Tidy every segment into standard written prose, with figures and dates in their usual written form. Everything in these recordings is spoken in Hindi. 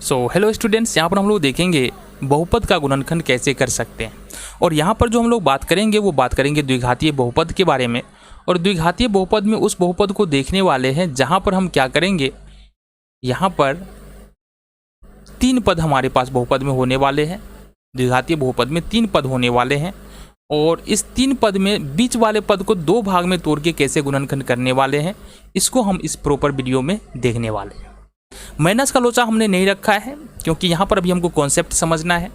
हेलो स्टूडेंट्स, यहाँ पर हम लोग देखेंगे बहुपद का गुणनखंड कैसे कर सकते हैं। और यहाँ पर जो हम लोग बात करेंगे वो बात करेंगे द्विघातीय बहुपद के बारे में। और द्विघातीय बहुपद में उस बहुपद को देखने वाले हैं जहाँ पर हम क्या करेंगे, यहाँ पर 3 पद हमारे पास बहुपद में होने वाले हैं। द्विघातीय बहुपद में 3 पद होने वाले हैं और इस 3 पद में बीच वाले पद को 2 भाग में तोड़ के कैसे गुणनखंड करने वाले हैं, इसको हम इस प्रॉपर वीडियो में देखने वाले हैं। माइनस का लोचा हमने नहीं रखा है क्योंकि यहाँ पर अभी हमको कॉन्सेप्ट समझना है।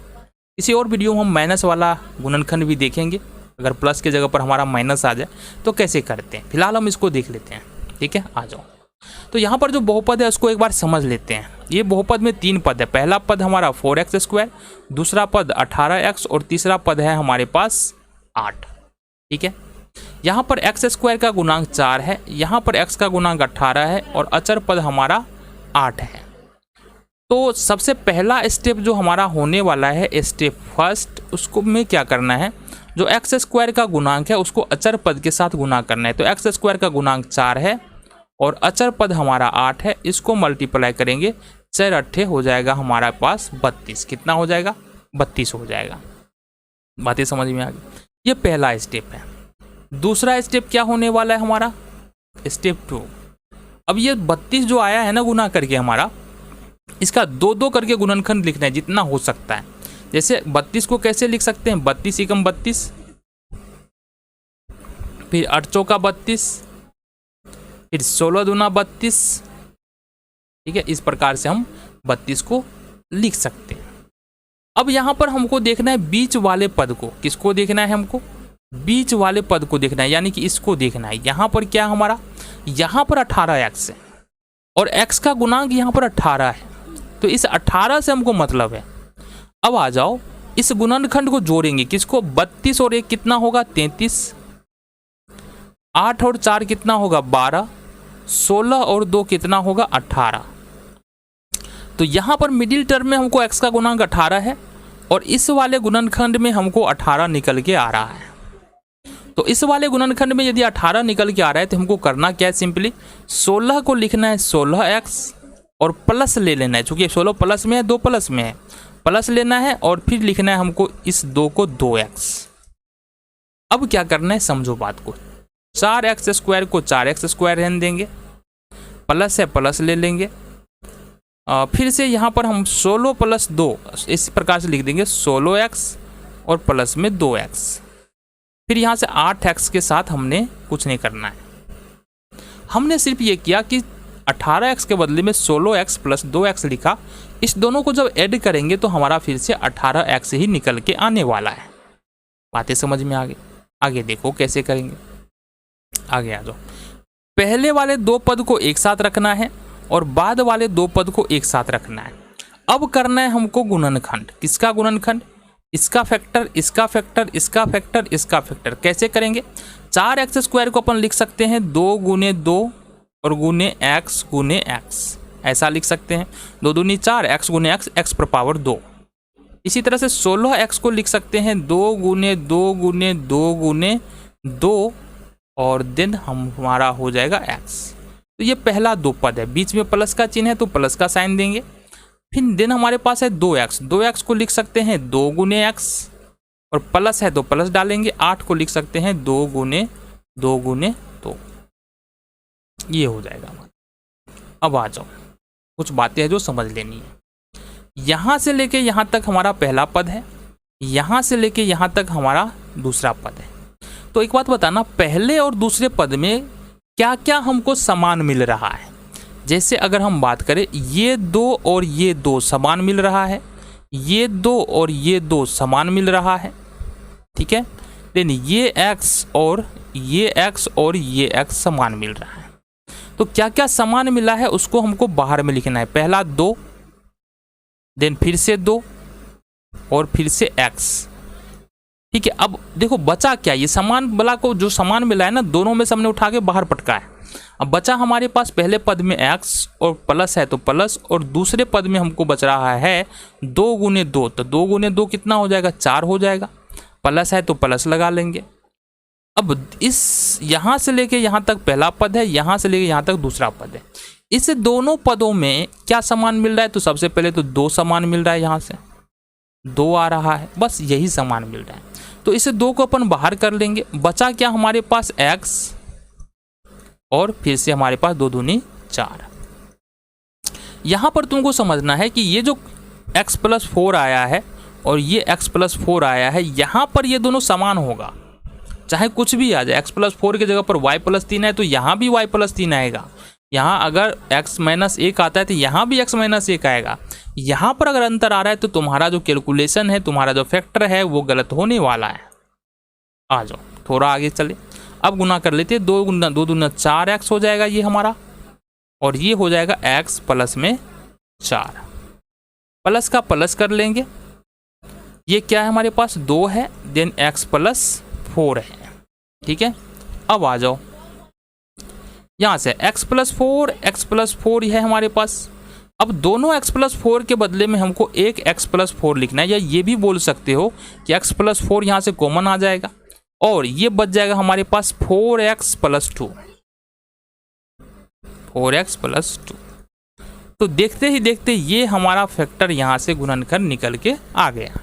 किसी और वीडियो में हम माइनस वाला गुणनखंड भी देखेंगे, अगर प्लस की जगह पर हमारा माइनस आ जाए तो कैसे करते हैं। फिलहाल हम इसको देख लेते हैं, ठीक है। आ जाओ। तो यहाँ पर जो बहुपद है उसको एक बार समझ लेते हैं। ये बहुपद में 3 पद है। पहला पद हमारा 4x², दूसरा पद 18x और तीसरा पद है हमारे पास 8, ठीक है। यहाँ पर x² का गुणांक 4 है, यहाँ पर x का गुणांक 18 है और अचर पद हमारा 8 है। तो सबसे पहला स्टेप जो हमारा होने वाला है, स्टेप फर्स्ट, उसको में क्या करना है, जो x² का गुणांक है उसको अचर पद के साथ गुणा करना है। तो x² का गुणांक 4 है और अचर पद हमारा 8 है, इसको मल्टीप्लाई करेंगे, 4 8 हो जाएगा हमारे पास 32। कितना हो जाएगा? 32 हो जाएगा। बातें समझ में आ गई। ये पहला स्टेप है। दूसरा स्टेप क्या होने वाला है हमारा, स्टेप 2। अब ये 32 जो आया है ना गुना करके हमारा, इसका 2-2 करके गुणनखंड लिखना है जितना हो सकता है। जैसे 32 को कैसे लिख सकते हैं, 32 एकम 32, फिर 8 चौका 32, फिर 16 दूना 32, ठीक है। इस प्रकार से हम 32 को लिख सकते हैं। अब यहाँ पर हमको देखना है बीच वाले पद को। किसको देखना है हमको? बीच वाले पद को देखना है, यानी कि इसको देखना है। यहाँ पर क्या हमारा, यहाँ पर 18x है और x का गुणांक यहाँ पर 18 है। तो इस 18 से हमको मतलब है। अब आ जाओ, इस गुणनखंड को जोड़ेंगे। किसको? 32 और 1 कितना होगा? 33, 8 और 4 कितना होगा? 12, 16 और 2 कितना होगा? 18। तो यहाँ पर मिडिल टर्म में हमको x का गुणांक 18 है और इस वाले गुणनखंड में हमको 18 निकल के आ रहा है। तो इस वाले गुणनखंड में यदि 18 निकल के आ रहा है तो हमको करना क्या है, सिंपली 16 को लिखना है 16x और प्लस ले लेना है। चूंकि 16 प्लस में है, 2 प्लस में है, प्लस लेना है और फिर लिखना है हमको इस 2 को 2x। अब क्या करना है, समझो बात को। 4x² को 4x² रहने देंगे, प्लस है प्लस ले लेंगे, फिर से यहाँ पर हम 16 + 2 इस प्रकार से लिख देंगे, 16x और प्लस में 2x। फिर यहाँ से 8x के साथ हमने कुछ नहीं करना है। हमने सिर्फ ये किया कि 18x के बदले में 16x + 2x लिखा। इस दोनों को जब ऐड करेंगे तो हमारा फिर से 18x ही निकल के आने वाला है। बातें समझ में आ गई। आगे देखो कैसे करेंगे। आगे आ जाओ। पहले वाले 2 पद को एक साथ रखना है और बाद वाले 2 पद को एक साथ रखना है। अब करना है हमको गुणनखंड। किसका गुणनखंड? इसका फैक्टर, इसका फैक्टर, इसका फैक्टर, इसका फैक्टर। कैसे करेंगे? 4x² को अपन लिख सकते हैं 2 × 2 और गुने x गुने x, ऐसा लिख सकते हैं। 2 दूनी 4, x गुने x, x पर पावर 2। इसी तरह से 16x को लिख सकते हैं 2 × 2 गुने 2 गुने 2 और देन हमारा हो जाएगा x। तो ये पहला 2 पद है, बीच में प्लस का चिन्ह है तो प्लस का साइन देंगे। फिर देन हमारे पास है 2x, 2x को लिख सकते हैं 2 × x और प्लस है तो प्लस डालेंगे। 8 को लिख सकते हैं 2 × 2 × 2, ये हो जाएगा हमारा। अब आ जाओ, कुछ बातें हैं जो समझ लेनी है। यहाँ से लेके यहाँ तक हमारा पहला पद है, यहाँ से लेके यहाँ तक हमारा दूसरा पद है। तो एक बात बताना, पहले और दूसरे पद में क्या क्या हमको समान मिल रहा है। जैसे अगर हम बात करें, ये 2 और ये 2 समान मिल रहा है, ये 2 और ये 2 समान मिल रहा है, ठीक है। देन ये x और ये x और ये x समान मिल रहा है। तो क्या क्या समान मिला है उसको हमको बाहर में लिखना है। पहला 2, देन फिर से 2 और फिर से x, ठीक है। अब देखो बचा क्या, ये समान वाला को जो समान मिला है ना, दोनों में से हमने उठा के बाहर पटका है। अब बचा हमारे पास पहले पद में x और प्लस है तो प्लस, और दूसरे पद में हमको बच रहा है 2 × 2। तो 2 × 2 कितना हो जाएगा? 4 हो जाएगा। प्लस है तो प्लस लगा लेंगे। अब इस यहाँ से लेके यहाँ तक पहला पद है, यहाँ से लेके यहाँ तक दूसरा पद है। इस दोनों पदों में क्या समान मिल रहा है? तो सबसे पहले तो 2 समान मिल रहा है, यहाँ से 2 आ रहा है, बस यही समान मिल रहा है। तो इसे 2 को अपन बाहर कर लेंगे, बचा क्या हमारे पास x, और फिर से हमारे पास 2 दूनी 4। यहाँ पर तुमको समझना है कि ये जो x + 4 आया है और ये x + 4 आया है, यहाँ पर ये दोनों समान होगा, चाहे कुछ भी आ जाए। x + 4 की जगह पर y + 3 है तो यहाँ भी y + 3 आएगा। यहाँ अगर x - 1 आता है तो यहाँ भी x - 1 आएगा। यहाँ पर अगर अंतर आ रहा है तो तुम्हारा जो कैलकुलेशन है, तुम्हारा जो फैक्टर है वो गलत होने वाला है। आ जाओ थोड़ा आगे चले, अब गुना कर लेते हैं। 2 × 2 = 4x हो जाएगा ये हमारा, और ये हो जाएगा x प्लस में 4, प्लस का प्लस कर लेंगे। ये क्या है हमारे पास 2 है, देन x + 4 है। ठीक है, अब आ जाओ यहाँ से x + 4 है हमारे पास। अब दोनों x + 4 के बदले में हमको एक x + 4 लिखना है, या ये भी बोल सकते हो कि x + 4 यहाँ से कॉमन आ जाएगा और ये बच जाएगा हमारे पास 4x + 2, 4x + 2। तो देखते ही देखते ये हमारा फैक्टर यहाँ से गुणनखंड निकल के आ गया।